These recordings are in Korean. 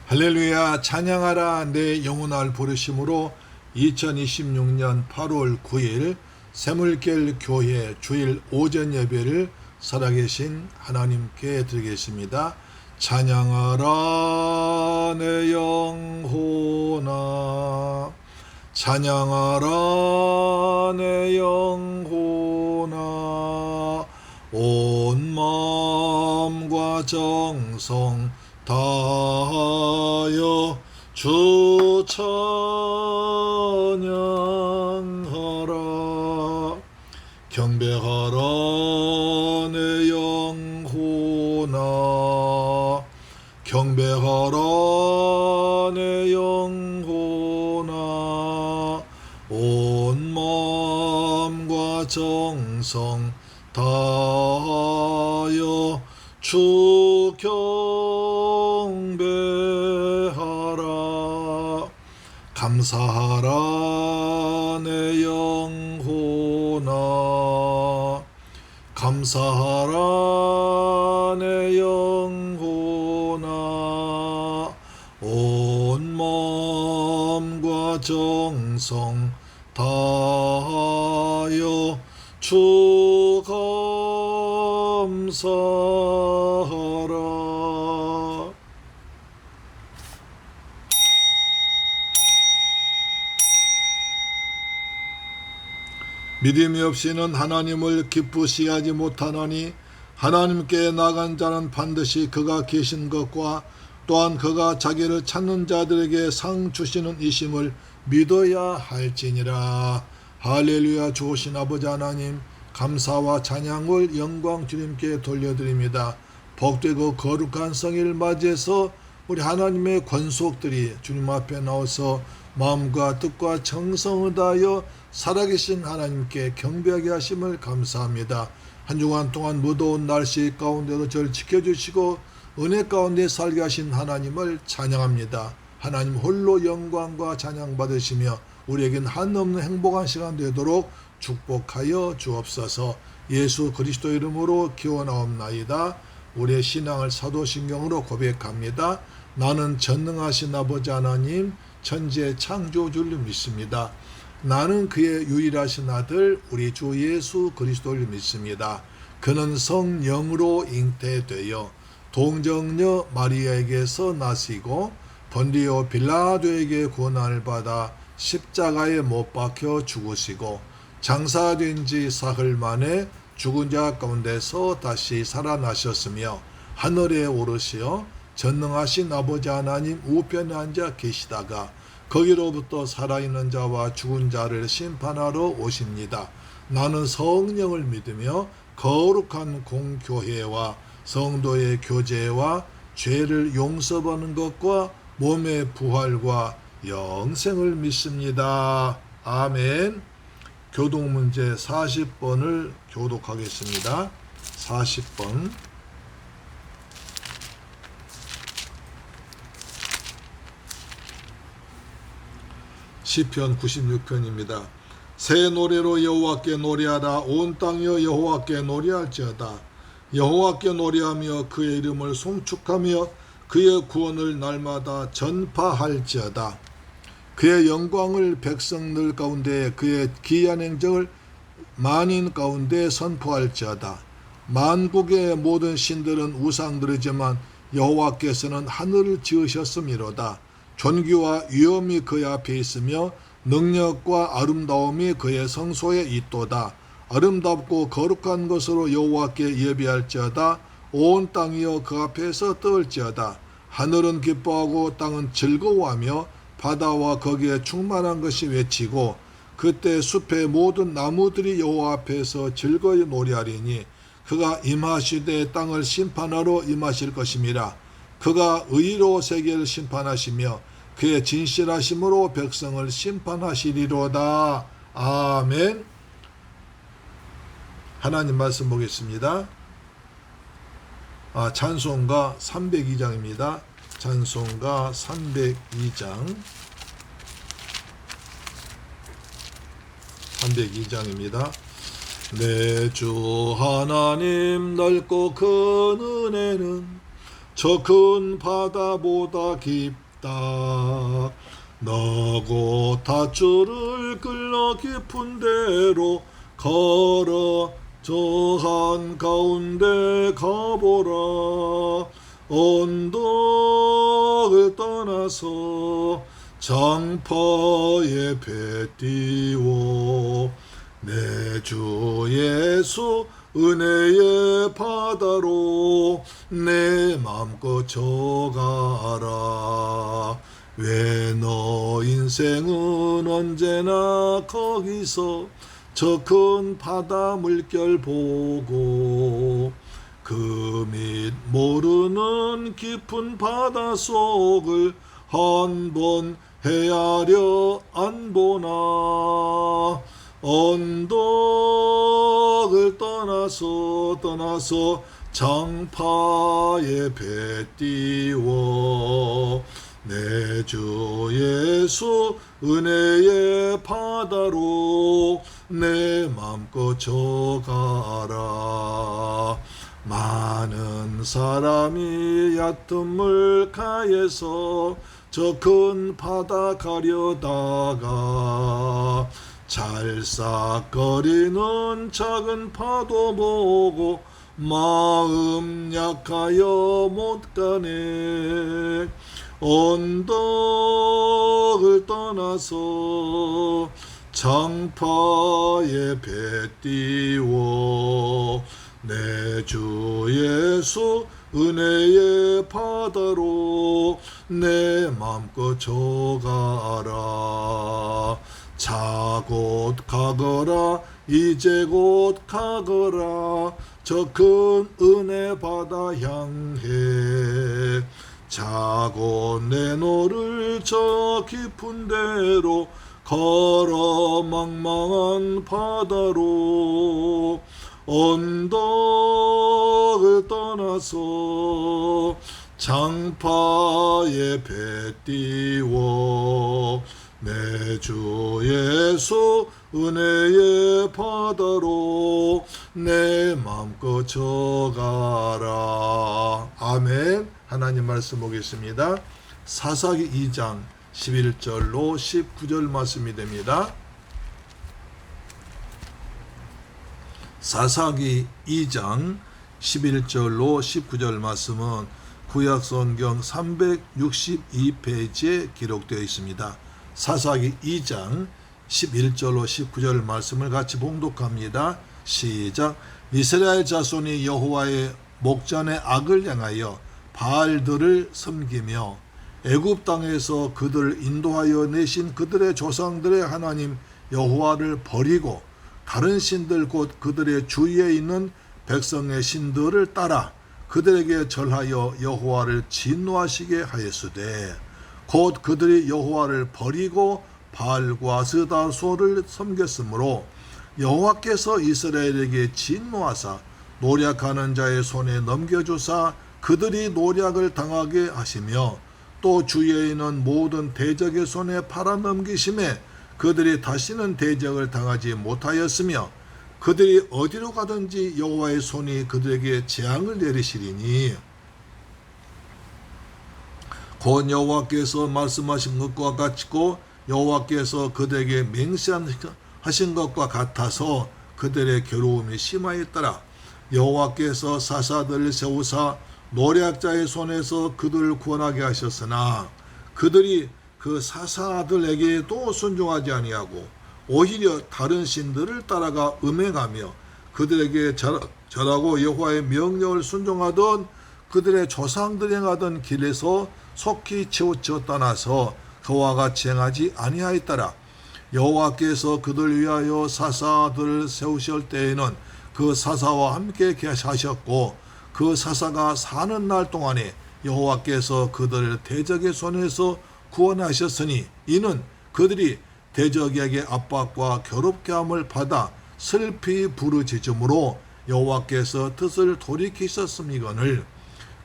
할렐루야. 찬양하라 내 영혼을 부르심으로 2026년 8월 9일 새물길 교회 주일 오전 예배를 살아계신 하나님께 드리겠습니다. 찬양하라 내 영혼아, 찬양하라 내 영혼아, 온 마음과 정성 다하여 주 찬양하라. 경배하라 내 영혼아, 경배하라 내 영혼아, 온 마음과 정성 다하여 주 경배하라. 감사하라 내 영혼아, 감사하라 내 영혼아, 온 마음과 정성 다하여 주 감사하라. 믿음이 없이는 하나님을 기쁘시게 하지 못하나니 하나님께 나간 자는 반드시 그가 계신 것과 또한 그가 자기를 찾는 자들에게 상 주시는 이심을 믿어야 할지니라. 할렐루야. 좋으신 아버지 하나님, 감사와 찬양을 영광 주님께 돌려드립니다. 복되고 거룩한 성일 맞이해서 우리 하나님의 권속들이 주님 앞에 나와서 마음과 뜻과 정성을 다하여 살아계신 하나님께 경배하게 하심을 감사합니다. 한 주간 동안 무더운 날씨 가운데도 저를 지켜주시고 은혜 가운데 살게 하신 하나님을 찬양합니다. 하나님 홀로 영광과 찬양 받으시며 우리에겐 한없는 행복한 시간 되도록 축복하여 주옵소서. 예수 그리스도 이름으로 기원하옵나이다. 우리의 신앙을 사도신경으로 고백합니다. 나는 전능하신 아버지 하나님 천지의 창조주를 믿습니다. 나는 그의 유일하신 아들 우리 주 예수 그리스도를 믿습니다. 그는 성령으로 잉태되어 동정녀 마리아에게서 나시고 본디오 빌라도에게 고난을 받아 십자가에 못 박혀 죽으시고 장사된 지 사흘 만에 죽은 자 가운데서 다시 살아나셨으며 하늘에 오르시어 전능하신 아버지 하나님 우편에 앉아 계시다가 거기로부터 살아있는 자와 죽은 자를 심판하러 오십니다. 나는 성령을 믿으며 거룩한 공교회와 성도의 교제와 죄를 용서받는 것과 몸의 부활과 영생을 믿습니다. 아멘. 교독문제 40번을 교독하겠습니다. 40번. 시편 96편입니다. 새 노래로 여호와께 노래하라. 온 땅이여 여호와께 노래할지어다. 여호와께 노래하며 그의 이름을 송축하며 그의 구원을 날마다 전파할지어다. 그의 영광을 백성들 가운데 그의 기이한 행적을 만인 가운데 선포할지어다. 만국의 모든 신들은 우상들이지만 여호와께서는 하늘을 지으셨음이로다. 존귀와 위엄이 그의 앞에 있으며 능력과 아름다움이 그의 성소에 있도다. 아름답고 거룩한 것으로 여호와께 예비할지어다. 온 땅이여 그 앞에서 떨지어다. 하늘은 기뻐하고 땅은 즐거워하며 바다와 거기에 충만한 것이 외치고 그때 숲의 모든 나무들이 여호와 앞에서 즐거이 노래하리니 그가 임하시되 땅을 심판하러 임하실 것임이라. 그가 의로 세계를 심판하시며 그의 진실하심으로 백성을 심판하시리로다. 아멘. 하나님 말씀 보겠습니다. 찬송가 302장입니다. 찬송가 302장 302장입니다. 내 주 하나님 넓고 큰 은혜는 저 큰 바다보다 깊다. 너고 닷줄을 끌러 깊은 데로 걸어 저 한가운데 가보라. 언덕을 떠나서 장파에 배 띄워 내 주 예수 은혜의 바다로 내 맘껏 져가라. 왜 너 인생은 언제나 거기서 저 큰 바다 물결 보고 그 밑 모르는 깊은 바다 속을 한 번 헤아려 안 보나. 언덕을 떠나서 장파에 배 띄워 내 주 예수 은혜의 바다로 내 맘껏 져가라. 많은 사람이 얕은 물가에서 저 큰 바다 가려다가 찰싹거리는 작은 파도 보고 마음 약하여 못 가네. 언덕을 떠나서 장파에 배 띄워 내 주 예수 은혜의 바다로 내 맘껏 져가라. 자 곧 가거라 이제 곧 가거라 저 큰 은혜 바다 향해. 자 곧 내 너를 저 깊은 데로 걸어 망망한 바다로. 언덕을 떠나서 장파에 배 띄워 내 주 예수 은혜의 바다로 내 맘껏 져가라. 아멘. 하나님 말씀 보겠습니다. 사사기 2장 11절로 19절 말씀이 됩니다. 사사기 2장 11절로 19절 말씀은 구약성경 362페이지에 기록되어 있습니다. 사사기 2장 11절로 19절 말씀을 같이 봉독합니다. 시작. 이스라엘 자손이 여호와의 목전에 악을 행하여 바알들을 섬기며 애굽 땅에서 그들을 인도하여 내신 그들의 조상들의 하나님 여호와를 버리고 다른 신들 곧 그들의 주위에 있는 백성의 신들을 따라 그들에게 절하여 여호와를 진노하시게 하였으되 곧 그들이 여호와를 버리고 바알과 스다소를 섬겼으므로 여호와께서 이스라엘에게 진노하사 노략하는 자의 손에 넘겨주사 그들이 노략을 당하게 하시며 또 주위에 있는 모든 대적의 손에 팔아넘기심에 그들이 다시는 대적을 당하지 못하였으며 그들이 어디로 가든지 여호와의 손이 그들에게 재앙을 내리시리니 곧 여호와께서 말씀하신 것과 같고 여호와께서 그들에게 맹세하신 것과 같아서 그들의 괴로움이 심하였더라. 여호와께서 사사들을 세우사 노략자의 손에서 그들을 구원하게 하셨으나 그들이 그 사사들에게도 순종하지 아니하고 오히려 다른 신들을 따라가 음행하며 그들에게 절하고 여호와의 명령을 순종하던 그들의 조상들이 행하던 길에서 속히 치우쳐 떠나서 그와 같이 행하지 아니하였더라. 여호와께서 그들 위하여 사사들을 세우실 때에는 그 사사와 함께 계하셨고 그 사사가 사는 날 동안에 여호와께서 그들을 대적의 손에서 구원하셨으니 이는 그들이 대적에게 압박과 괴롭게 함을 받아 슬피 부르짖음으로 여호와께서 뜻을 돌이키셨음이거늘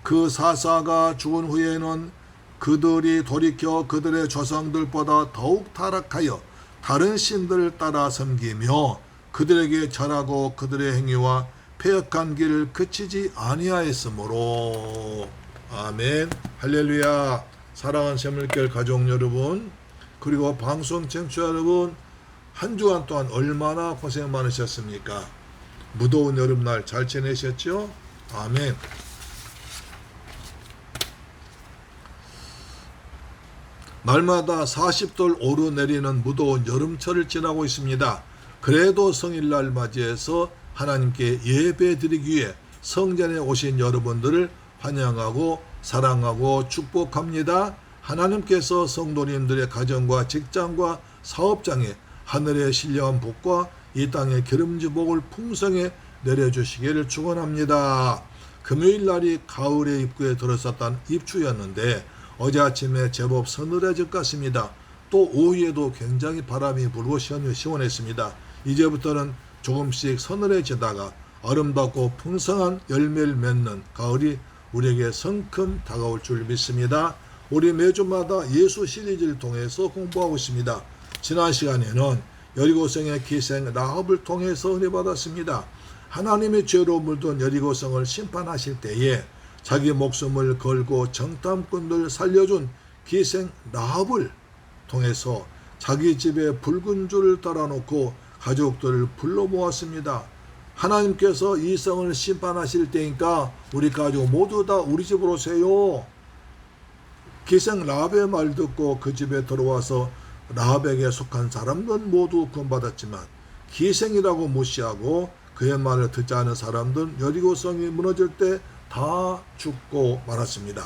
그 사사가 죽은 후에는 그들이 돌이켜 그들의 조상들보다 더욱 타락하여 다른 신들을 따라 섬기며 그들에게 절하고 그들의 행위와 패역한 길을 그치지 아니하였으므로. 아멘. 할렐루야. 사랑하는 샘물결 가족 여러분, 그리고 방송 청취자 여러분, 한 주간 동안 얼마나 고생 많으셨습니까? 무더운 여름날 잘 지내셨죠? 아멘. 날마다 40도를 오르내리는 무더운 여름철을 지나고 있습니다. 그래도 성일날 맞이해서 하나님께 예배 드리기 위해 성전에 오신 여러분들을 환영하고 사랑하고 축복합니다. 하나님께서 성도님들의 가정과 직장과 사업장에 하늘의 신령한 복과 이 땅의 기름진 복을 풍성히 내려주시기를 축원합니다. 금요일 날이 가을의 입구에 들어섰던 입추였는데 어제 아침에 제법 서늘해질 것 같습니다. 또 오후에도 굉장히 바람이 불고 시원했습니다. 이제부터는 조금씩 서늘해지다가 아름답고 풍성한 열매를 맺는 가을이 우리에게 성큼 다가올 줄 믿습니다. 우리 매주마다 예수 시리즈를 통해서 공부하고 있습니다. 지난 시간에는 여리고성의 기생 라합을 통해서 은혜 받았습니다. 하나님의 죄로 물든 여리고성을 심판하실 때에 자기 목숨을 걸고 정탐꾼들 살려준 기생 라합을 통해서 자기 집에 붉은 줄을 달아놓고 가족들을 불러 모았습니다. 하나님께서 이 성을 심판하실 때니까 우리 가족 모두 다 우리 집으로 오세요. 기생 라합의 말 듣고 그 집에 들어와서 라합에게 속한 사람들은 모두 구원받았지만 기생이라고 무시하고 그의 말을 듣지 않은 사람들은 여리고성이 무너질 때 다 죽고 말았습니다.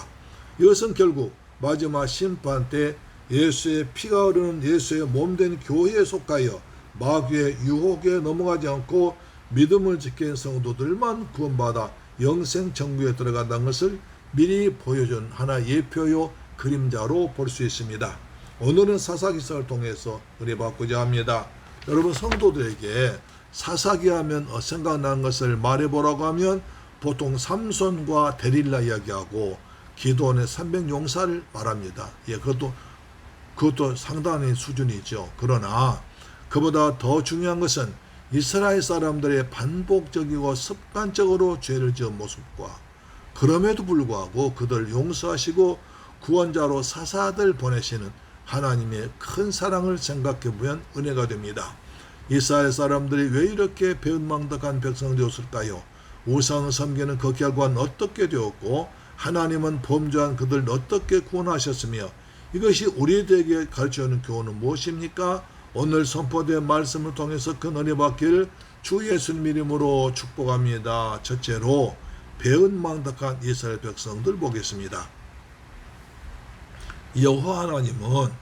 이것은 결국 마지막 심판 때 예수의 피가 흐르는 예수의 몸된 교회에 속하여 마귀의 유혹에 넘어가지 않고 믿음을 지킨 성도들만 구원받아 영생 천국에 들어간다는 것을 미리 보여준 하나의 예표요 그림자로 볼 수 있습니다. 오늘은 사사기서를 통해서 은혜 받고자 합니다. 여러분, 성도들에게 사사기 하면 생각나는 것을 말해보라고 하면 보통 삼손과 데릴라 이야기하고 기도원의 300용사를 말합니다. 그것도 상당한 수준이죠. 그러나 그보다 더 중요한 것은 이스라엘 사람들의 반복적이고 습관적으로 죄를 지은 모습과 그럼에도 불구하고 그들 용서하시고 구원자로 사사들 보내시는 하나님의 큰 사랑을 생각해 보면 은혜가 됩니다. 이스라엘 사람들이 왜 이렇게 배은망덕한 백성 되었을까요? 우상을 섬기는 그 결과는 어떻게 되었고 하나님은 범죄한 그들을 어떻게 구원하셨으며 이것이 우리들에게 가르쳐주는 교훈은 무엇입니까? 오늘 선포된 말씀을 통해서 그 은혜 받기를 주 예수님 이름으로 축복합니다. 첫째로 배은망덕한 이스라엘 백성들 보겠습니다. 여호와 하나님은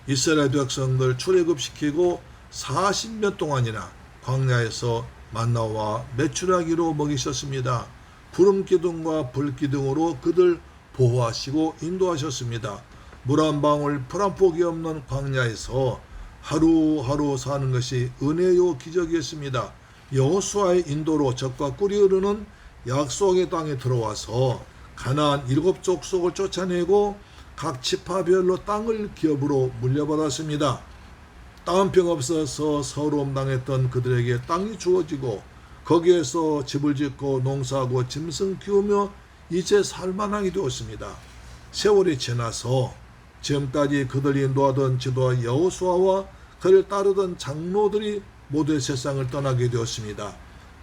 이스라엘 백성들 출애굽시키고 40년 동안이나 광야에서 만나와 메추라기로 먹이셨습니다. 구름 기둥과 불 기둥으로 그들 보호하시고 인도하셨습니다. 물 한 방울 풀 한 폭이 없는 광야에서 하루하루 사는 것이 은혜요 기적이었습니다. 여호수아의 인도로 적과 꿀이 흐르는 약속의 땅에 들어와서 가나안 7족속을 쫓아내고 각 지파별로 땅을 기업으로 물려받았습니다. 땅 한 평 없어서 서러움 당했던 그들에게 땅이 주어지고 거기에서 집을 짓고 농사하고 짐승 키우며 이제 살만하게 되었습니다. 세월이 지나서 지금까지 그들이 인도하던 지도와 여호수아와 그를 따르던 장로들이 모두 세상을 떠나게 되었습니다.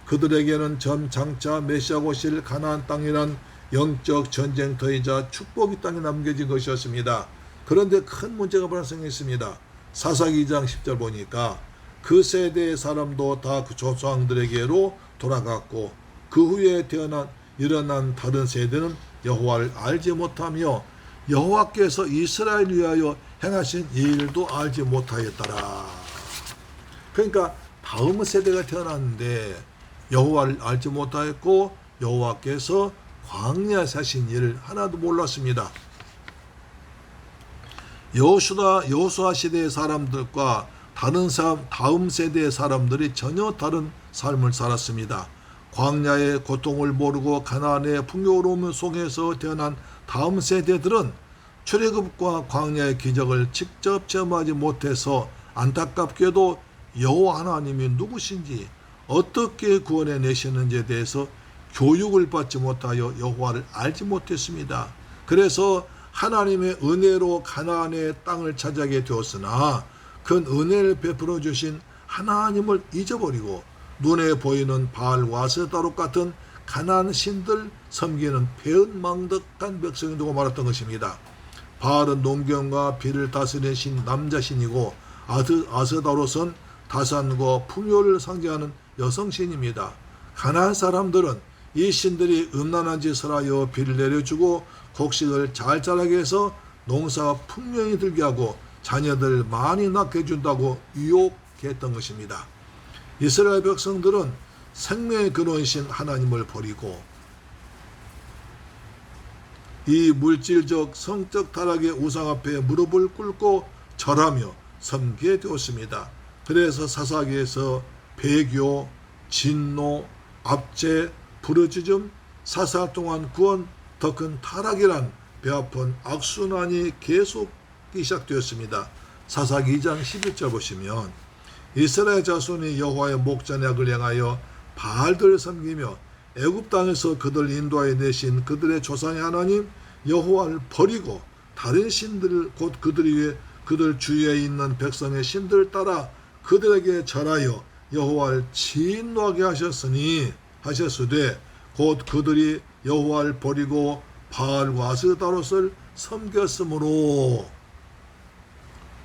그들에게는 점장차 메시아가 오실 가나안 땅이란 영적 전쟁터이자 축복의 땅이 남겨진 것이었습니다. 그런데 큰 문제가 발생했습니다. 사사기 2장 10절 보니까 그 세대의 사람도 다 그 조상들에게로 돌아갔고 그 후에 일어난 다른 세대는 여호와를 알지 못하며 여호와께서 이스라엘 위하여 행하신 일도 알지 못하였더라. 그러니까 다음 세대가 태어났는데 여호와를 알지 못하였고 여호와께서 광야에서 하신 일을 하나도 몰랐습니다. 여호수아 시대의 사람들과 다음 세대의 사람들이 전혀 다른 삶을 살았습니다. 광야의 고통을 모르고 가나안의 풍요로움 속에서 태어난 다음 세대들은 출애굽과 광야의 기적을 직접 체험하지 못해서 안타깝게도 여호와 하나님이 누구신지 어떻게 구원해 내시는지에 대해서 교육을 받지 못하여 여호와를 알지 못했습니다. 그래서 하나님의 은혜로 가나안의 땅을 차지하게 되었으나 큰 은혜를 베풀어 주신 하나님을 잊어버리고 눈에 보이는 바알과 아세타롯 같은 가나안 신들 섬기는 배은망덕한 백성이 되고 말았던 것입니다. 바알은 농경과 비를 다스리는 신 남자신이고 아세타롯은 다산과 풍요를 상징하는 여성신입니다. 가나안 사람들은 이 신들이 음란한 짓을 하여 비를 내려주고 곡식을 잘 자라게 해서 농사가 풍년이 들게 하고 자녀들 많이 낳게 해준다고 유혹했던 것입니다. 이스라엘 백성들은 생명의 근원이신 하나님을 버리고 이 물질적 성적 타락의 우상 앞에 무릎을 꿇고 절하며 섬기게 되었습니다. 그래서 사사기에서 배교, 진노, 압제, 부르짖음, 사사 동안 구원, 더 큰 타락이란 배아픈 악순환이 계속 시작되었습니다. 사사기 2장 11절 보시면 이스라엘 자손이 여호와의 목전약을 행하여 바알들을 섬기며 애굽 땅에서 그들 인도하여 내신 그들의 조상의 하나님 여호와를 버리고 다른 신들을 곧 그들 주위에 있는 백성의 신들을 따라 그들에게 절하여 여호와를 진노하게 하셨으되 곧 그들이 여호와를 버리고 바알과 아스타롯을 섬겼으므로.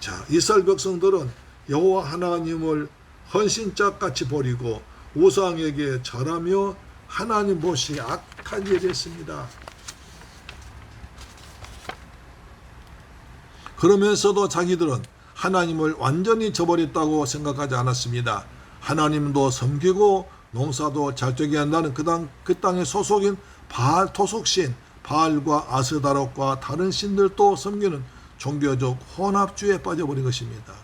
자, 이스라엘 백성들은 여호와 하나님을 헌신짝같이 버리고 우상에게 절하며 하나님 보시기에 악한 일을 했습니다. 그러면서도 자기들은 하나님을 완전히 저버렸다고 생각하지 않았습니다. 하나님도 섬기고 농사도 잘 되게 한다는 그 땅의 소속인 바알 토속신 바알과 아스다롯과 다른 신들도 섬기는 종교적 혼합주의에 빠져버린 것입니다.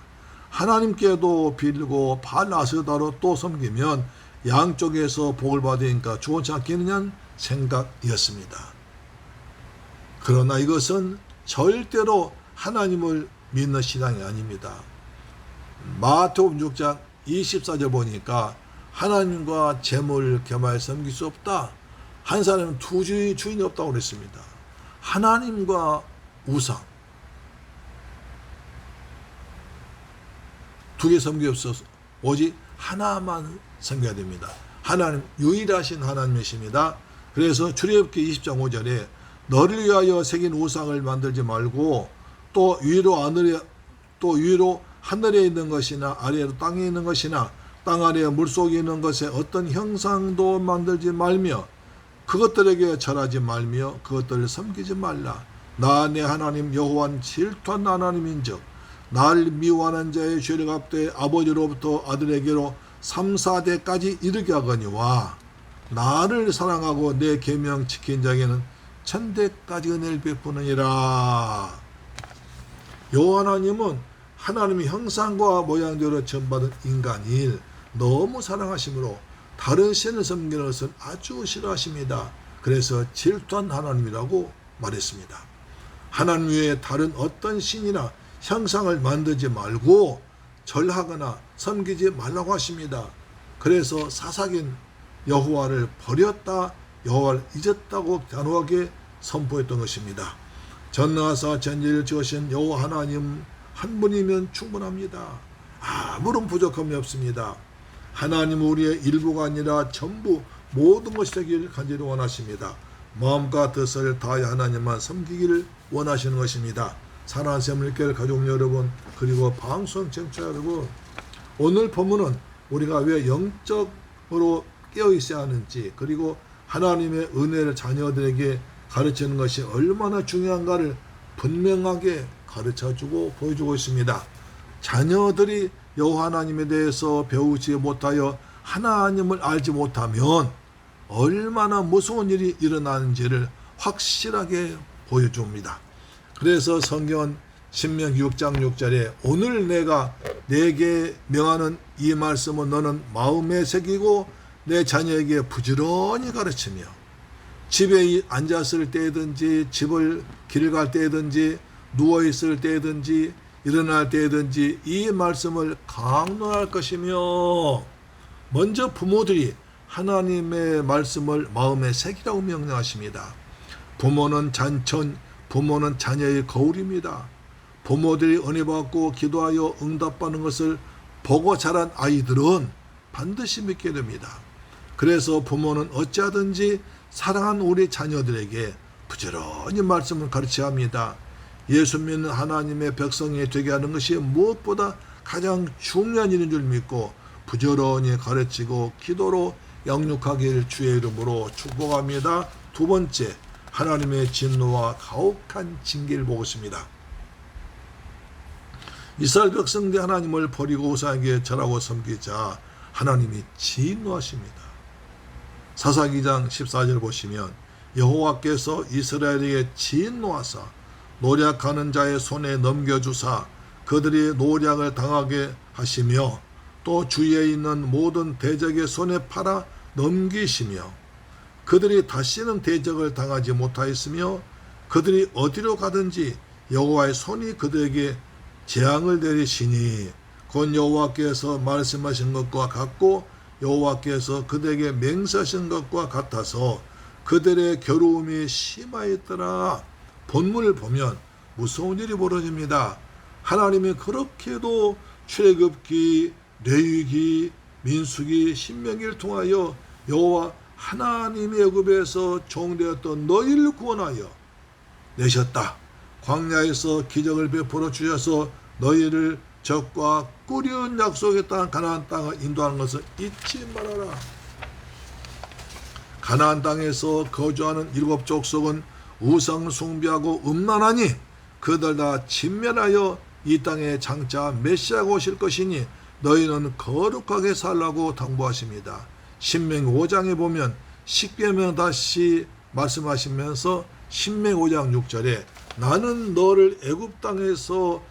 하나님께도 빌고 바알 아스다롯도 섬기면 양쪽에서 복을 받으니까 좋지 않겠느냐는 생각이었습니다. 그러나 이것은 절대로 하나님을 믿는 신앙이 아닙니다. 마태복음 6장 24절 보니까 하나님과 재물 겸하여 섬길 수 없다. 한 사람은 두 주인이 없다고 그랬습니다. 하나님과 우상 두 개 섬길 수 없어서 오직 하나만 섬겨야 됩니다. 하나님 유일하신 하나님이십니다. 그래서 출애굽기 20장 5절에 너를 위하여 새긴 우상을 만들지 말고 또 위로 하늘에 있는 것이나 아래로 땅에 있는 것이나 땅 아래 물속에 있는 것에 어떤 형상도 만들지 말며 그것들에게 절하지 말며 그것들을 섬기지 말라. 나 내 하나님 여호와는 질투한 하나님인즉 날 미워하는 자의 죄를 갚되 아버지로부터 아들에게로 3, 4대까지 이르게 하거니와 나를 사랑하고 내 계명 지킨 자에게는 1000대까지 은혜를 베푸느니라. 여호와 하나님은 하나님의 형상과 모양대로 전받은 인간을 너무 사랑하시므로 다른 신을 섬기는 것은 아주 싫어하십니다. 그래서 질투한 하나님이라고 말했습니다. 하나님 외에 다른 어떤 신이나 형상을 만들지 말고 절하거나 섬기지 말라고 하십니다. 그래서 사사기는 여호와를 버렸다, 여호와를 잊었다고 단호하게 선포했던 것입니다. 전능하사 전지를 지으신 여호와 하나님 한 분이면 충분합니다. 아무런 부족함이 없습니다. 하나님은 우리의 일부가 아니라 전부 모든 것이 되기를 간절히 원하십니다. 마음과 뜻을 다하여 하나님만 섬기기를 원하시는 것입니다. 사랑하는 샘물교회 가족 여러분, 그리고 방송 청취자 여러분, 오늘 본문은 우리가 왜 영적으로 깨어 있어야 하는지, 그리고 하나님의 은혜를 자녀들에게 가르치는 것이 얼마나 중요한가를 분명하게 가르쳐주고 보여주고 있습니다. 자녀들이 여호와 하나님에 대해서 배우지 못하여 하나님을 알지 못하면 얼마나 무서운 일이 일어나는지를 확실하게 보여줍니다. 그래서 성경은 신명기 6장 6절에 오늘 내가 내게 명하는 이 말씀은 너는 마음에 새기고 내 자녀에게 부지런히 가르치며 집에 앉았을 때든지 집을 길 갈 때든지 누워있을 때든지 일어날 때든지 이 말씀을 강론할 것이며, 먼저 부모들이 하나님의 말씀을 마음에 새기라고 명령하십니다. 부모는 부모는 자녀의 거울입니다. 부모들이 은혜 받고 기도하여 응답받는 것을 보고 자란 아이들은 반드시 믿게 됩니다. 그래서 부모는 어찌하든지 사랑하는 우리 자녀들에게 부지런히 말씀을 가르쳐야 합니다. 예수 믿는 하나님의 백성이 되게 하는 것이 무엇보다 가장 중요한 일인 줄 믿고 부지런히 가르치고 기도로 양육하길 주의 이름으로 축복합니다. 두 번째, 하나님의 진노와 가혹한 징계를 보겠습니다. 이스라엘 백성들이 하나님을 버리고 우상에게 절하고 섬기자 하나님이 진노하십니다. 사사기장 14절 보시면 여호와께서 이스라엘에게 진노하사 노략하는 자의 손에 넘겨주사 그들이 노략을 당하게 하시며 또 주위에 있는 모든 대적의 손에 팔아 넘기시며 그들이 다시는 대적을 당하지 못하였으며 그들이 어디로 가든지 여호와의 손이 그들에게 재앙을 내리시니 곧 여호와께서 말씀하신 것과 같고 여호와께서 그들에게 맹세하신 것과 같아서 그들의 괴로움이 심하였더라. 본문을 보면 무서운 일이 벌어집니다. 하나님이 그렇게도 출애굽기, 레위기, 민수기, 신명기를 통하여 여호와 하나님의 애굽에서 종되었던 너희를 구원하여 내셨다. 광야에서 기적을 베풀어 주셔서 너희를 적과 꾸려온 약속의 땅 가나안 땅을 인도하는 것을 잊지 말아라. 가나안 땅에서 거주하는 일곱 족속은 우상 숭배하고 음란하니 그들 다 진멸하여 이 땅에 장차 메시아가 오실 것이니 너희는 거룩하게 살라고 당부하십니다. 신명기 5장에 보면 십계명 다시 말씀하시면서 신명기 5장 6절에 나는 너를 애굽 땅에서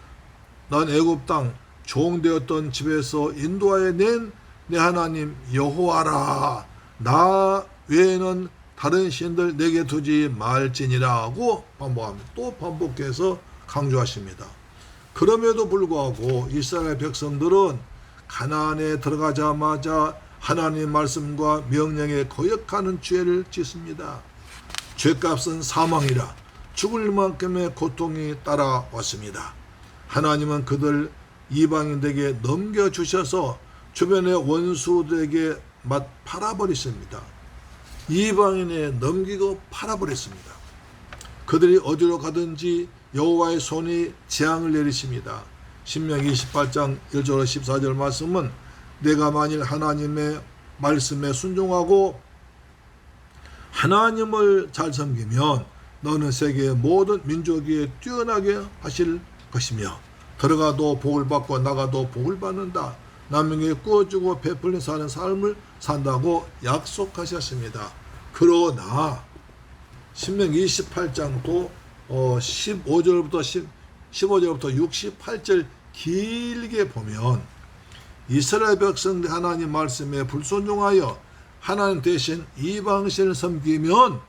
난 애굽 땅 종되었던 집에서 인도하여 낸 내 하나님 여호와라. 나 외에는 다른 신들 내게 두지 말지니라고 반복합니다. 또 반복해서 강조하십니다. 그럼에도 불구하고 이스라엘 백성들은 가나안에 들어가자마자 하나님의 말씀과 명령에 거역하는 죄를 짓습니다. 죄값은 사망이라 죽을 만큼의 고통이 따라왔습니다. 하나님은 그들 이방인에게 넘겨주셔서 주변의 원수들에게 팔아버렸습니다. 이방인에 넘기고 팔아버렸습니다. 그들이 어디로 가든지 여호와의 손이 재앙을 내리십니다. 신명기 28장 1절 14절 말씀은 내가 만일 하나님의 말씀에 순종하고 하나님을 잘 섬기면 너는 세계의 모든 민족 위에 뛰어나게 하실 것이며 들어가도 복을 받고 나가도 복을 받는다. 남에게 꾸어주고 베풀려 사는 삶을 산다고 약속하셨습니다. 그러나 신명기 28장도 15절부터 68절 길게 보면 이스라엘 백성들 하나님 말씀에 불순종하여 하나님 대신 이방신을 섬기면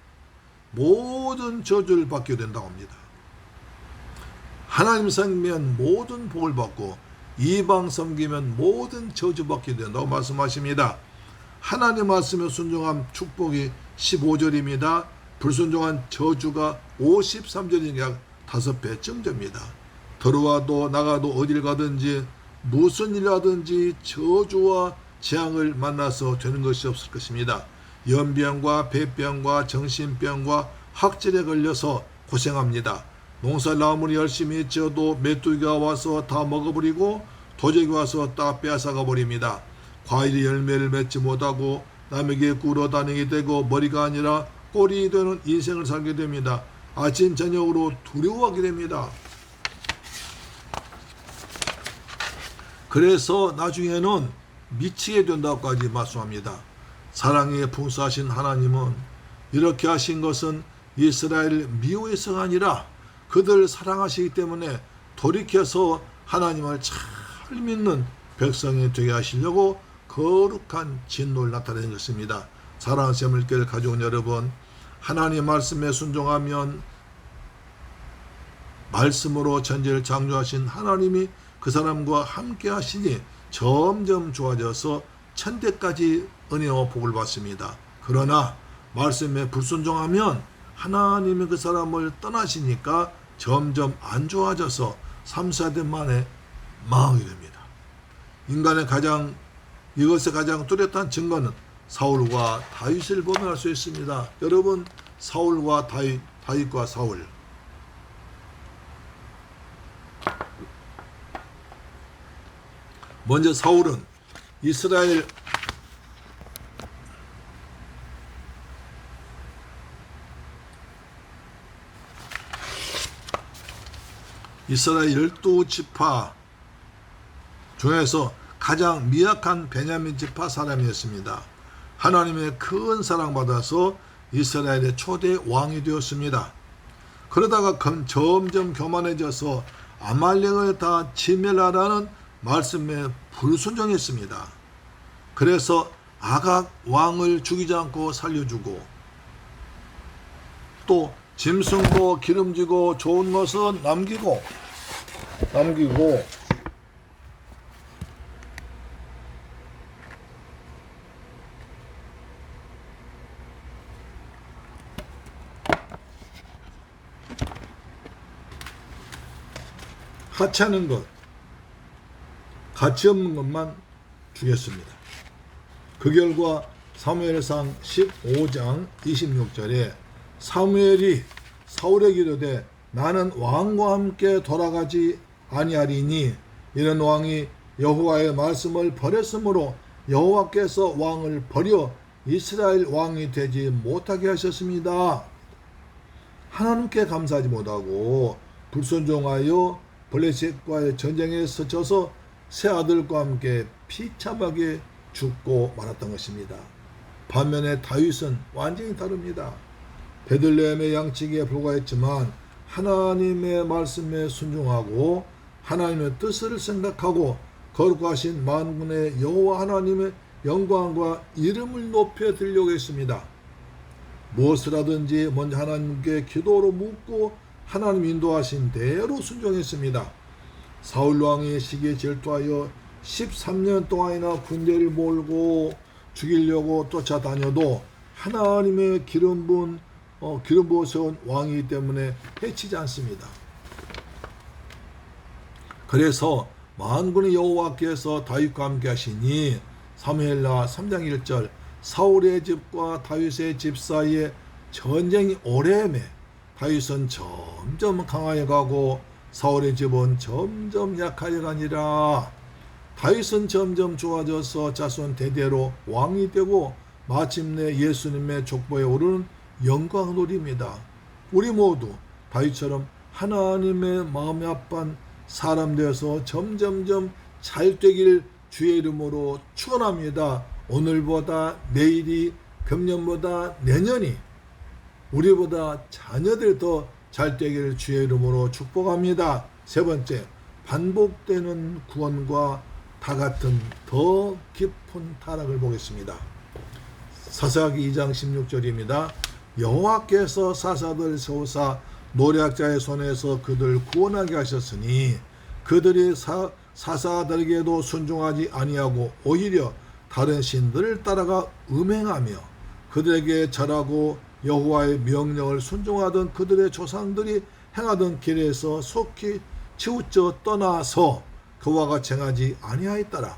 모든 저주를 받게 된다고 합니다. 하나님 섬기면 모든 복을 받고 이방 섬기면 모든 저주 받게 된다고 말씀하십니다. 하나님 말씀에 순종한 축복이 15절입니다. 불순종한 저주가 53절이니 약 5배쯤 됩니다. 들어와도 나가도 어딜 가든지 무슨 일 하든지 저주와 재앙을 만나서 되는 것이 없을 것입니다. 연병과 폐병과 정신병과 학질에 걸려서 고생합니다. 농사를 아무리 열심히 지어도 메뚜기가 와서 다 먹어버리고 도적이 와서 다 빼앗아가 버립니다. 과일이 열매를 맺지 못하고 남에게 굴어다니게 되고 머리가 아니라 꼴이 되는 인생을 살게 됩니다. 아침 저녁으로 두려워하게 됩니다. 그래서 나중에는 미치게 된다고까지 말씀합니다. 사랑에 풍성하신 하나님은 이렇게 하신 것은 이스라엘을 미워해서가 아니라 그들 사랑하시기 때문에 돌이켜서 하나님을 잘 믿는 백성이 되게 하시려고 거룩한 진노를 나타내는 것입니다. 사랑하는 샘물교회 가족 여러분, 하나님의 말씀에 순종하면 말씀으로 천지를 창조하신 하나님이 그 사람과 함께 하시니 점점 좋아져서 천대까지 은혜와 복을 받습니다. 그러나 말씀에 불순종하면 하나님이 그 사람을 떠나시니까 점점 안 좋아져서 3, 4대 만에 망하게 됩니다. 이것의 가장 뚜렷한 증거는 사울과 다윗을 보면 알 수 있습니다. 여러분, 사울과 다윗과 사울. 먼저 사울은 이스라엘 이스라엘 12지파 중에서 가장 미약한 베냐민 지파 사람이었습니다. 하나님의 큰 사랑받아서 이스라엘의 초대 왕이 되었습니다. 그러다가 점점 교만해져서 아말렉을 다 진멸하라는 말씀에 불순종했습니다. 그래서 아각 왕을 죽이지 않고 살려주고, 또 짐승도 기름지고 좋은 것은 남기고 하찮은 것, 가치 없는 것만 주겠습니다. 그 결과 사무엘상 15장 26절에 사무엘이 사울에게 이르되 나는 왕과 함께 돌아가지 아니하리니 이런 왕이 여호와의 말씀을 버렸으므로 여호와께서 왕을 버려 이스라엘 왕이 되지 못하게 하셨습니다. 하나님께 감사하지 못하고 불순종하여 블레셋과의 전쟁에 져서 세 아들과 함께 비참하게 죽고 말았던 것입니다. 반면에 다윗은 완전히 다릅니다. 베들레헴의 양치기에 불과했지만 하나님의 말씀에 순종하고 하나님의 뜻을 생각하고 거룩하신 만군의 여호와 하나님의 영광과 이름을 높여 드리려고 했습니다. 무엇을 하든지 먼저 하나님께 기도로 묻고 하나님 인도하신 대로 순종했습니다. 사울 왕이 시기에 질투하여 13년 동안이나 군대를 몰고 죽이려고 쫓아다녀도 하나님의 기름 부어서 왕이기 때문에 해치지 않습니다. 그래서 만군의 여호와께서 다윗과 함께 하시니 사무엘하 3장 1절 사울의 집과 다윗의 집 사이에 전쟁이 오래매 다윗은 점점 강하여 가고 사울의 집은 점점 약하여 가니라. 다윗은 점점 좋아져서 자손 대대로 왕이 되고 마침내 예수님의 족보에 오르는 영광을 누립니다. 우리 모두 다윗처럼 하나님의 마음이 아픈 사람 되어서 점점점 잘 되길 주의 이름으로 축원합니다. 오늘보다 내일이, 금년보다 내년이 우리보다 자녀들 더 잘 되기를 주의 이름으로 축복합니다. 세 번째, 반복되는 구원과 다 같은 더 깊은 타락을 보겠습니다. 사사기 2장 16절입니다. 여호와께서 사사들 세우사 노략자의 손에서 그들 구원하게 하셨으니 그들이 사사들에게도 순종하지 아니하고 오히려 다른 신들을 따라가 음행하며 그들에게 절하고 여호와의 명령을 순종하던 그들의 조상들이 행하던 길에서 속히 치우쳐 떠나서 그와 같이 행하지 아니하였더라.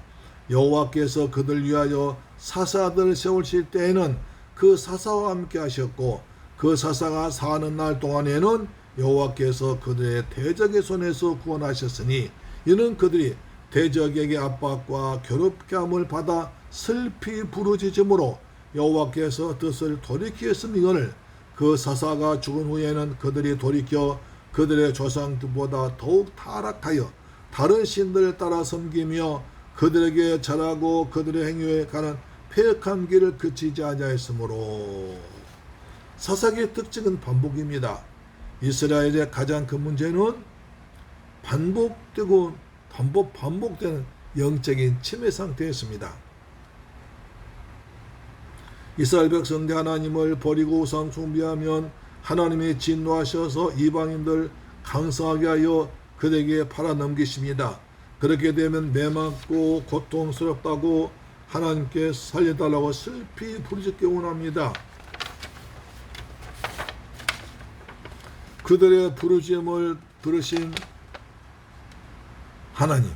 여호와께서 그들 위하여 사사들을 세우실 때에는 그 사사와 함께 하셨고 그 사사가 사는 날 동안에는 여호와께서 그들의 대적의 손에서 구원하셨으니 이는 그들이 대적에게 압박과 괴롭게 함을 받아 슬피 부르짖음으로 여호와께서 뜻을 돌이키었음이거늘 그 사사가 죽은 후에는 그들이 돌이켜 그들의 조상들보다 더욱 타락하여 다른 신들을 따라 섬기며 그들에게 절하고 그들의 행위에 가는 패역한 길을 그치지 아니하였으므로. 사사기의 특징은 반복입니다. 이스라엘의 가장 큰 문제는 반복되는 영적인 침해 상태였습니다. 이스라엘 백성대 하나님을 버리고 우상 숭배하면 하나님이 진노하셔서 이방인들 강성하게 하여 그들에게 팔아넘기십니다. 그렇게 되면 매맞고 고통스럽다고 하나님께 살려달라고 슬피 부르짖게 원합니다. 그들의 부르짖음을 들으신 하나님,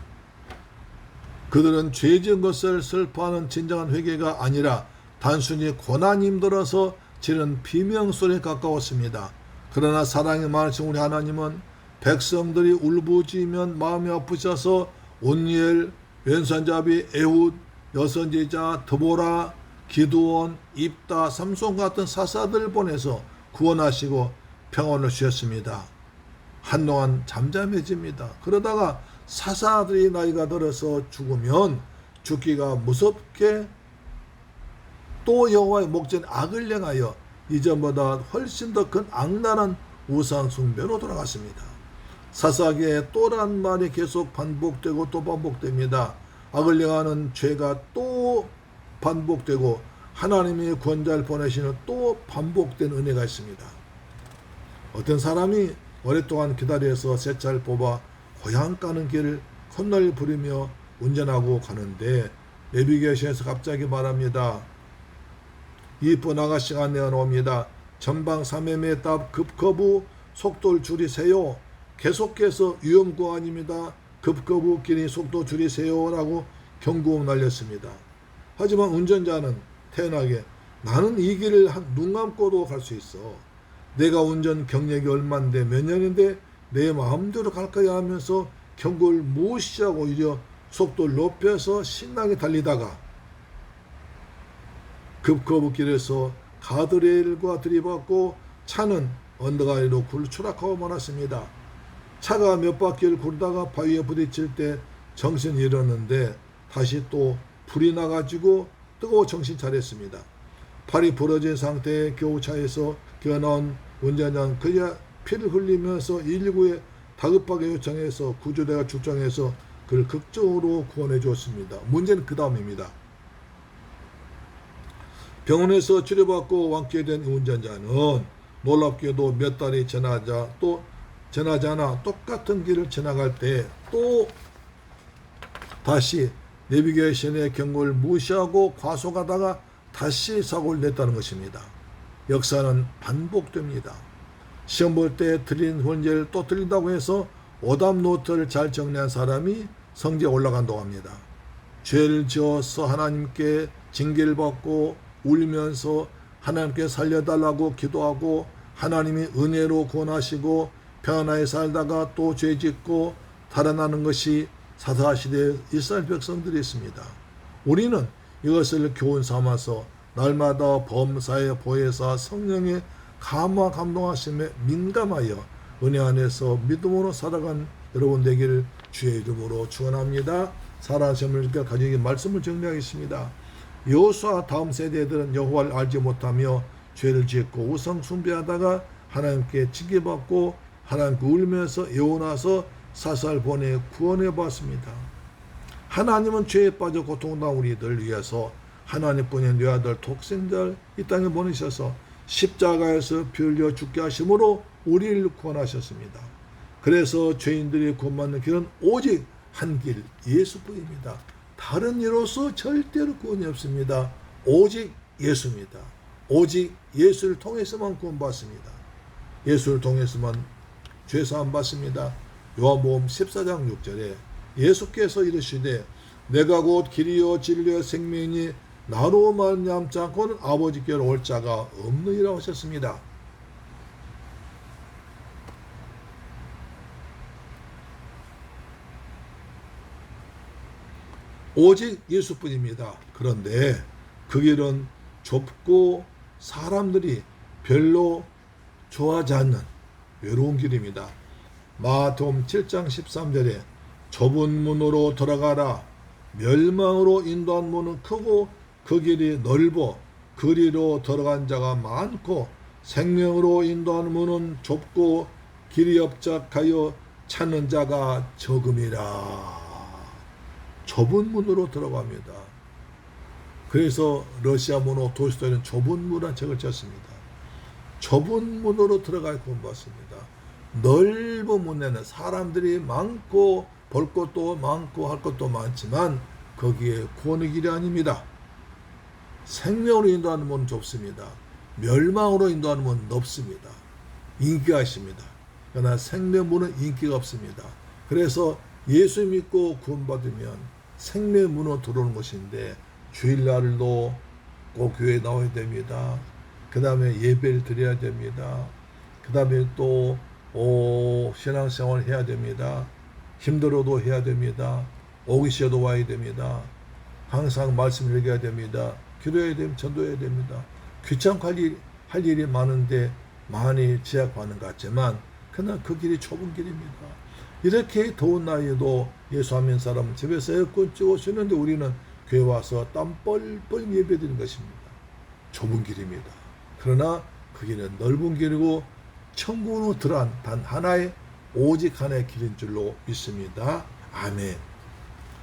그들은 죄 지은 것을 슬퍼하는 진정한 회개가 아니라 단순히 고난이 힘들어서 지른 비명소리에 가까웠습니다. 그러나 사랑이 많으신 우리 하나님은 백성들이 울부짖으면 마음이 아프셔서 온니엘, 왼손잡이 에훗, 여선지자 드보라, 기드온, 입다, 삼손 같은 사사들 보내서 구원하시고 평온을 주셨습니다. 한동안 잠잠해집니다. 그러다가 사사들이 나이가 들어서 죽으면 죽기가 무섭게 또 여호와의 목전에 악을 행하여 이전보다 훨씬 더 큰 악랄한 우상 숭배로 돌아갔습니다. 사사기에 또란 말이 계속 반복되고 또 반복됩니다. 악을 행하는 죄가 또 반복되고 하나님이 구원자를 보내시는 또 반복된 은혜가 있습니다. 어떤 사람이 오랫동안 기다려서 새 차를 뽑아 고향 가는 길을 콧노래를 부르며 운전하고 가는데 내비게이션에서 갑자기 말합니다. 이쁜 아가씨가 내어놓습니다. 전방 3m에 딱 급거부 속도를 줄이세요. 계속해서 위험구간입니다. 급거부끼리 속도 줄이세요 라고 경고음 날렸습니다. 하지만 운전자는 태연하게 나는 이 길을 눈 감고도 갈 수 있어. 내가 운전 경력이 얼만데 몇 년인데 내 마음대로 갈 거야 하면서 경고를 무시하고 오히려 속도를 높여서 신나게 달리다가 급거북길에서 가드레일과 들이받고 차는 언덕 아래로 굴추락하고 말았습니다. 차가 몇 바퀴를 굴다가 바위에 부딪힐 때 정신이 잃었는데 다시 또 불이 나가지고 뜨거워 정신 차렸습니다. 팔이 부러진 상태의 겨우 차에서 기어나온 운전자는 그야 피를 흘리면서 119에 다급하게 요청해서 구조대가 출동해서 그를 극적으로 구원해 주었습니다. 문제는 그 다음입니다. 병원에서 치료받고 완쾌된 운전자는 놀랍게도 몇 달이 지나자나 똑같은 길을 지나갈 때 또 다시 내비게이션의 경고를 무시하고 과속하다가 다시 사고를 냈다는 것입니다. 역사는 반복됩니다. 시험 볼 때 틀린 문제를 또 틀린다고 해서 오답 노트를 잘 정리한 사람이 성적에 올라간다고 합니다. 죄를 지어서 하나님께 징계를 받고 울면서 하나님께 살려달라고 기도하고 하나님이 은혜로 구원하시고 평안하게 살다가 또 죄 짓고 달아나는 것이 사사시대의 이스라엘 백성들이 있습니다. 우리는 이것을 교훈 삼아서 날마다 범사의 보혜사 성령의 감화 감동하심에 민감하여 은혜 안에서 믿음으로 살아간 여러분 되기를 주의 이름으로 축원합니다. 사랑하시는 분들 가지고 말씀을 정리하겠습니다. 여호수아 다음 세대들은 여호와를 알지 못하며 죄를 짓고 우상 숭배하다가 하나님께 징계받고 하나님께 울면서 예언하서 사사를 보내 구원해 봤습니다. 하나님은 죄에 빠져 고통당한 우리들 위해서 하나님뿐인 내 아들 독생자를 이 땅에 보내셔서 십자가에서 피 흘려 죽게 하심으로 우리를 구원하셨습니다. 그래서 죄인들이 구원받는 길은 오직 한 길, 예수뿐입니다. 다른 이로서 절대로 구원이 없습니다. 오직 예수입니다. 오직 예수를 통해서만 구원받습니다. 예수를 통해서만 죄사함 받습니다. 요한복음 14장 6절에 예수께서 이르시되 내가 곧 길이요 진리요 생명이니 나로 말미암지 않고는 아버지께로 올 자가 없느니라 하셨습니다. 오직 예수뿐입니다. 그런데 그 길은 좁고 사람들이 별로 좋아하지 않는 외로운 길입니다. 마태복음 7장 13절에 좁은 문으로 들어가라. 멸망으로 인도한 문은 크고 그 길이 넓어 그리로 들어간 자가 많고 생명으로 인도하는 문은 좁고 길이 협착하여 찾는 자가 적음이라. 좁은 문으로 들어갑니다. 그래서 러시아 문호 도스토이는 좁은 문이라는 책을 썼습니다. 좁은 문으로 들어가 구원받습니다. 넓은 문에는 사람들이 많고 볼 것도 많고 할 것도 많지만 거기에 구원의 길이 아닙니다. 생명으로 인도하는 문은 좁습니다. 멸망으로 인도하는 문은 넓습니다. 인기가 있습니다. 그러나 생명문은 인기가 없습니다. 그래서 예수 믿고 구원받으면 생명문으로 들어오는 것인데 주일날도 꼭 교회에 나와야 됩니다. 그 다음에 예배를 드려야 됩니다. 그 다음에 또 신앙생활을 해야 됩니다. 힘들어도 해야 됩니다. 오기 싫어도 와야 됩니다. 항상 말씀을 읽어야 됩니다. 기도해야 됩니다. 전도해야 됩니다. 귀찮고 할 일이 많은데 많이 제약받는 것 같지만 그러나 그 길이 좁은 길입니다. 이렇게 더운 날에도 예수 안 믿는 사람은 집에서 에어컨 쬐고 쉬는데 우리는 교회 와서 땀 뻘뻘 예배드리는 것입니다. 좁은 길입니다. 그러나 그 길은 넓은 길이고 천국으로 들어간 단 하나의 오직 하나의 길인 줄로 믿습니다. 아멘.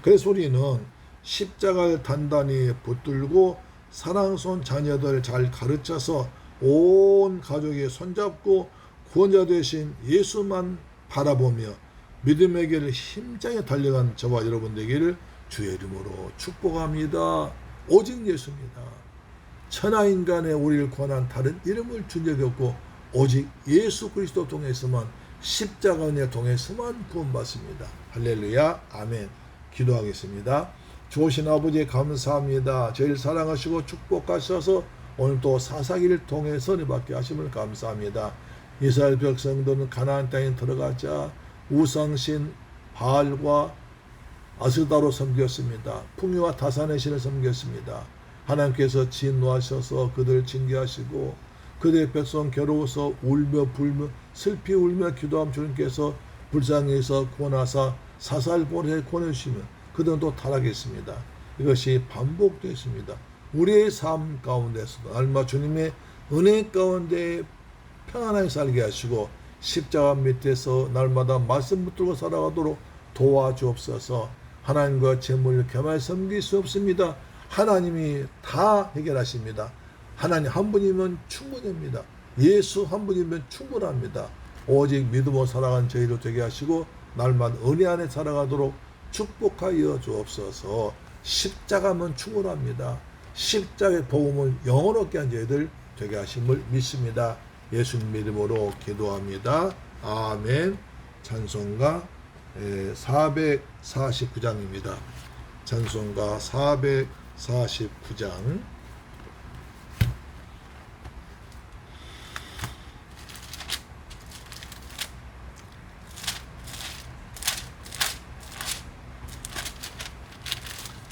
그래서 우리는 십자가를 단단히 붙들고 사랑스러운 자녀들 잘 가르쳐서 온 가족이 손잡고 구원자 되신 예수만 바라보며 믿음의 길을 힘차게 달려간 저와 여러분 되기를 주의 이름으로 축복합니다. 오직 예수입니다. 천하인간의 우리를 구원한 다른 이름을 준 적이 없고 오직 예수 그리스도 통해서만 십자가 은혜 통해서만 구원받습니다. 할렐루야. 아멘. 기도하겠습니다. 좋으신 아버지 감사합니다. 저희를 사랑하시고 축복하셔서 오늘 또 사사기를 통해서 은혜받게 하심을 감사합니다. 이스라엘 백성들은 가나안 땅에 들어가자 우상신 바알과 아스다로 섬겼습니다. 풍요와 다산의 신을 섬겼습니다. 하나님께서 진노하셔서 그들을 징계하시고 그들의 백성 괴로워서 울며 불며 슬피 울며 기도하면 주님께서 불쌍해서 구원하사 사살보내 보내주시면 그들은 또 타락했습니다. 이것이 반복됐습니다. 우리의 삶 가운데서도 날마다 주님의 은혜 가운데 평안하게 살게 하시고 십자가 밑에서 날마다 말씀 붙들고 살아가도록 도와주옵소서. 하나님과 재물을 겸하여 섬길 수 없습니다. 하나님이 다 해결하십니다. 하나님 한 분이면 충분합니다. 예수 한 분이면 충분합니다. 오직 믿음으로 살아간 저희로 되게 하시고 날마다 은혜 안에 살아가도록 축복하여 주옵소서. 십자가면 충분합니다. 십자가의 복음을 영원롭게 한 저희들 되게 하심을 믿습니다. 예수님 이름으로 기도합니다. 아멘. 찬송가 449장입니다. 찬송가 449장.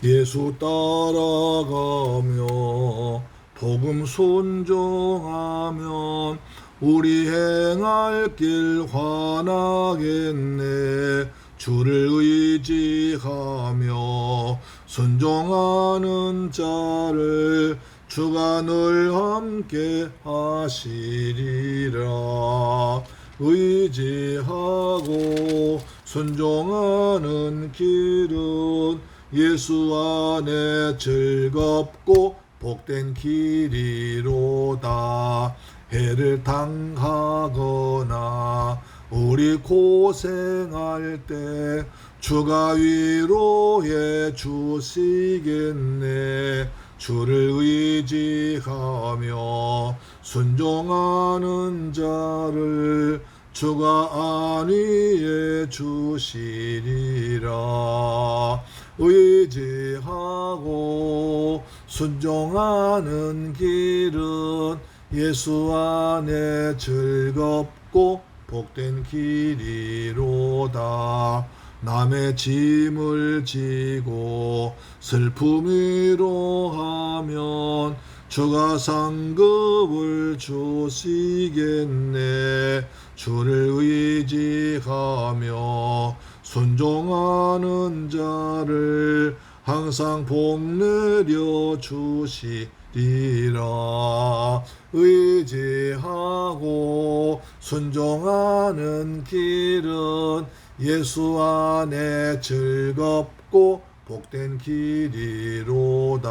예수 따라가며 복음 순종하면 우리 행할 길 환하겠네. 주를 의지하며 순종하는 자를 주가 늘 함께 하시리라. 의지하고 순종하는 길은 예수 안에 즐겁고 복된 길이로다. 해를 당하거나 우리 고생할 때 주가 위로해 주시겠네. 주를 의지하며 순종하는 자를 주가 안위해 주시리라. 의지하고 순종하는 길은 예수 안에 즐겁고 복된 길이로다. 남의 짐을 지고 슬픔 위로하면 주가 상급을 주시겠네. 주를 의지하며 순종하는 자를 항상 복 내려 주시리라. 의지하고 순종하는 길은 예수 안에 즐겁고 복된 길이로다.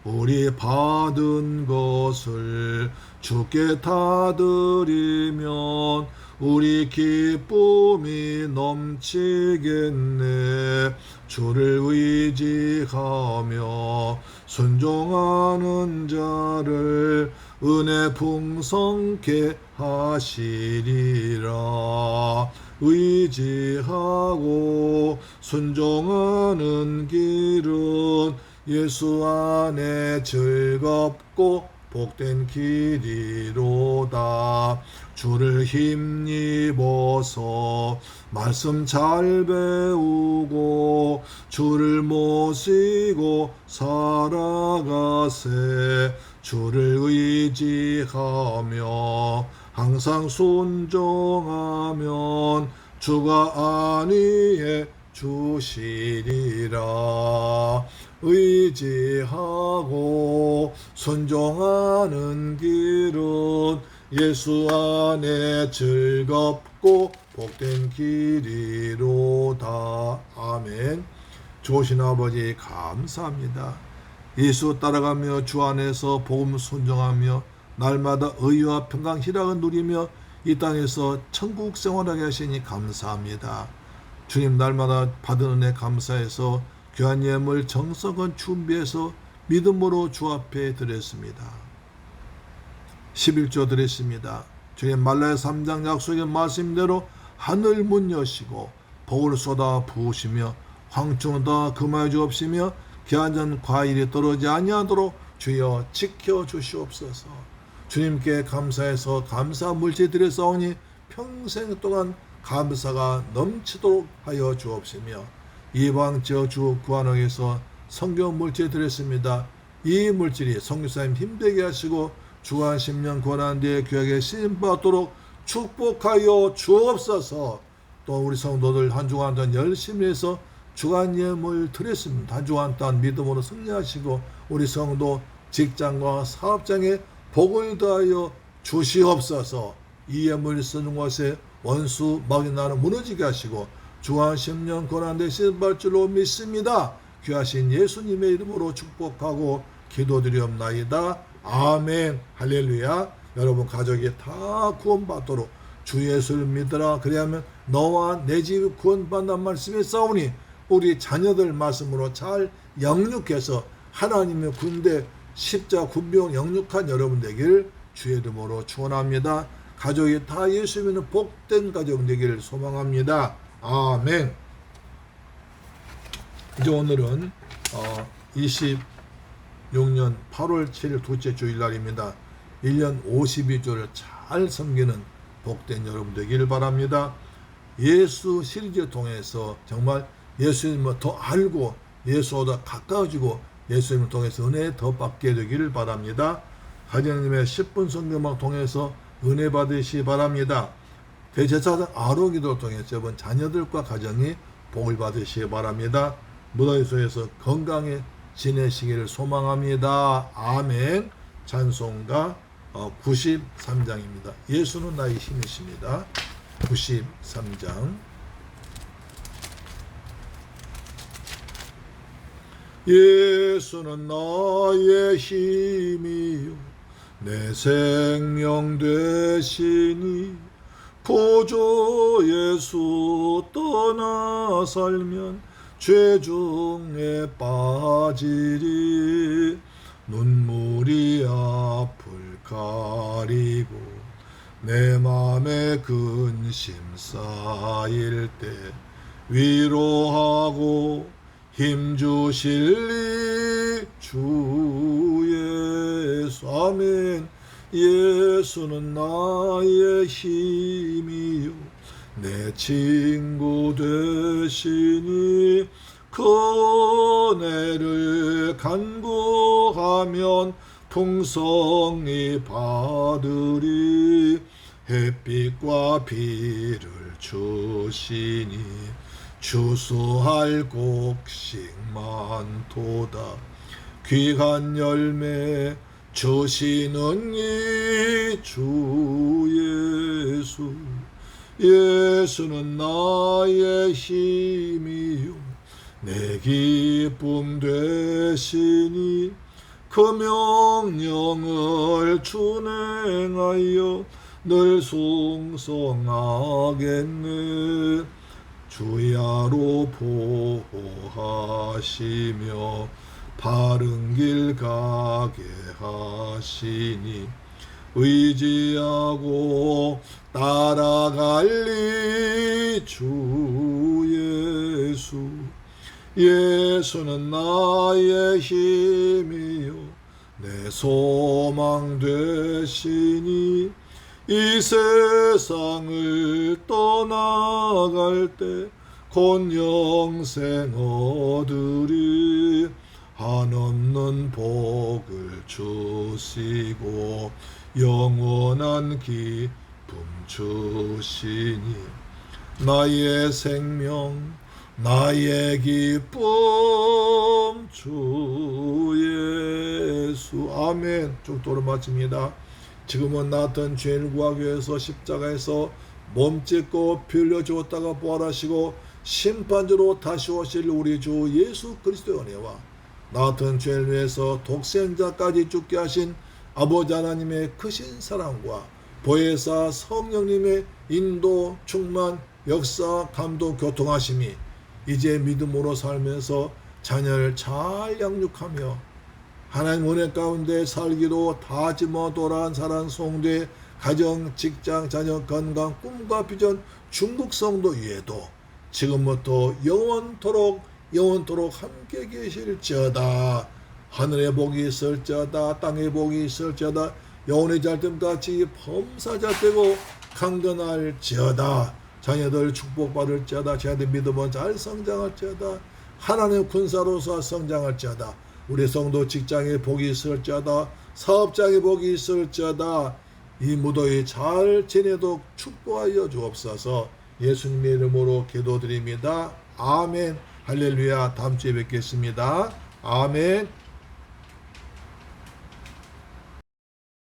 우리 받은 것을 주께 다 드리면 우리 기쁨이 넘치겠네. 주를 의지하며 순종하는 자를 은혜 풍성케 하시리라. 의지하고 순종하는 길은 예수 안에 즐겁고 복된 길이로다. 주를 힘입어서 말씀 잘 배우고 주를 모시고 살아가세. 주를 의지하며 항상 순종하면 주가 안위해 주시리라. 의지하고 순종하는 길은 예수 안에 즐겁고 복된 길이로다. 아멘. 좋으신 아버지 감사합니다. 예수 따라가며 주 안에서 복음 순종하며 날마다 의와 평강 희락을 누리며 이 땅에서 천국 생활하게 하시니 감사합니다. 주님, 날마다 받은 은혜 감사해서 귀한 예물 정성은 준비해서 믿음으로 주 앞에 드렸습니다. 11조 드렸습니다. 주님, 말라야 3장 약속의 말씀대로 하늘 문 여시고 복을 쏟아 부으시며 황충은 다 금하여 주옵시며 기한전 과일이 떨어지지 아니하도록 주여 지켜주시옵소서. 주님께 감사해서 감사 물질 드렸사오니 평생 동안 감사가 넘치도록 하여 주옵시며 이방 지역 주 구한항에서 성경 물질 드렸습니다. 이 물질이 선교사님 힘되게 하시고 주간 10년 구원한 뒤에 귀하게 쓰임받도록 축복하여 주옵소서. 또 우리 성도들 한 주간 동안 열심히 해서 주간 예물 드렸습니다. 한 주간 동안 믿음으로 승리하시고 우리 성도 직장과 사업장에 복을 더하여 주시옵소서. 이 예물 쓰는 것에 원수 막이 나는 무너지게 하시고 주간 10년 고난 대신 받을 줄로 믿습니다. 귀하신 예수님의 이름으로 축복하고 기도드리옵나이다. 아멘. 할렐루야. 여러분 가족이 다 구원받도록 주 예수를 믿으라. 그리하면 너와 내 집이 구원받는 말씀이 싸우니 우리 자녀들 말씀으로 잘 영육해서 하나님의 군대 십자 군병 영육한 여러분 되기를 주의 이름으로 축원합니다. 가족이 다 예수 믿는 복된 가족 되기를 소망합니다. 아멘. 이제 오늘은 26년 8월 7일 둘째 주일날입니다. 1년 52주를 잘 섬기는 복된 여러분 되기를 바랍니다. 예수 시리즈를 통해서 정말 예수님을 더 알고 예수보다 가까워지고 예수님을 통해서 은혜 더 받게 되기를 바랍니다. 하나님의 10분 성경을 통해서 은혜 받으시기 바랍니다. 대제사장 아론 기도를 통해서 여러분 자녀들과 가정이 복을 받으시기 바랍니다. 무더위 속에서 건강에 지내시기를 소망합니다. 아멘. 찬송가 93장입니다. 예수는 나의 힘이십니다. 93장. 예수는 나의 힘이요 내 생명 되시니 보조 예수 떠나 살면 죄 중에 빠지리 눈물이 앞을 가리고 내 맘에 근심 쌓일 때 위로하고 힘주실리 주 예수. 아멘. 예수는 나의 힘이요 내 친구 되시니 그 은혜를 간구하면 풍성히 받으리 햇빛과 비를 주시니 주수할 곡식 많도다 귀한 열매 주시는 이 주 예수. 예수는 나의 힘이요 내 기쁨 되시니 그 명령을 준행하여 늘 송성하겠네 주야로 보호하시며 바른 길 가게 하시니 의지하고 따라갈리 주 예수. 예수는 나의 힘이요 내 소망 되시니 이 세상을 떠나갈 때 곧 영생 얻으리. 한없는 복을 주시고 영원한 기쁨 주시니 나의 생명 나의 기쁨 주 예수. 아멘. 축도를 마칩니다. 지금은 나같은 죄인을 구하기 위해서 십자가에서 몸 찢고 피 흘려 죽었다가 부활하시고 심판주로 다시 오실 우리 주 예수 그리스도의 은혜와 나 같은 죄인을 위해서 독생자까지 죽게 하신 아버지 하나님의 크신 사랑과 보혜사 성령님의 인도, 충만, 역사, 감동, 교통하심이 이제 믿음으로 살면서 자녀를 잘 양육하며 하나님 은혜 가운데 살기로 다짐어 돌아간 사랑 송대 가정, 직장, 자녀, 건강, 꿈과 비전, 중국 성도 위에도 지금부터 영원토록 함께 계실지어다. 하늘의 복이 있을지어다. 땅의 복이 있을지어다. 영혼의 잘됨같이 범사자 되고 강건할지어다. 자녀들 축복받을지어다. 자녀들 믿음은 잘 성장할지어다. 하나님의 군사로서 성장할지어다. 우리 성도 직장에 복이 있을지어다. 사업장에 복이 있을지어다. 이 무더위 잘 지내도록 축복하여 주옵소서. 예수님의 이름으로 기도드립니다. 아멘. 할렐루야. 다음 주에 뵙겠습니다. 아멘.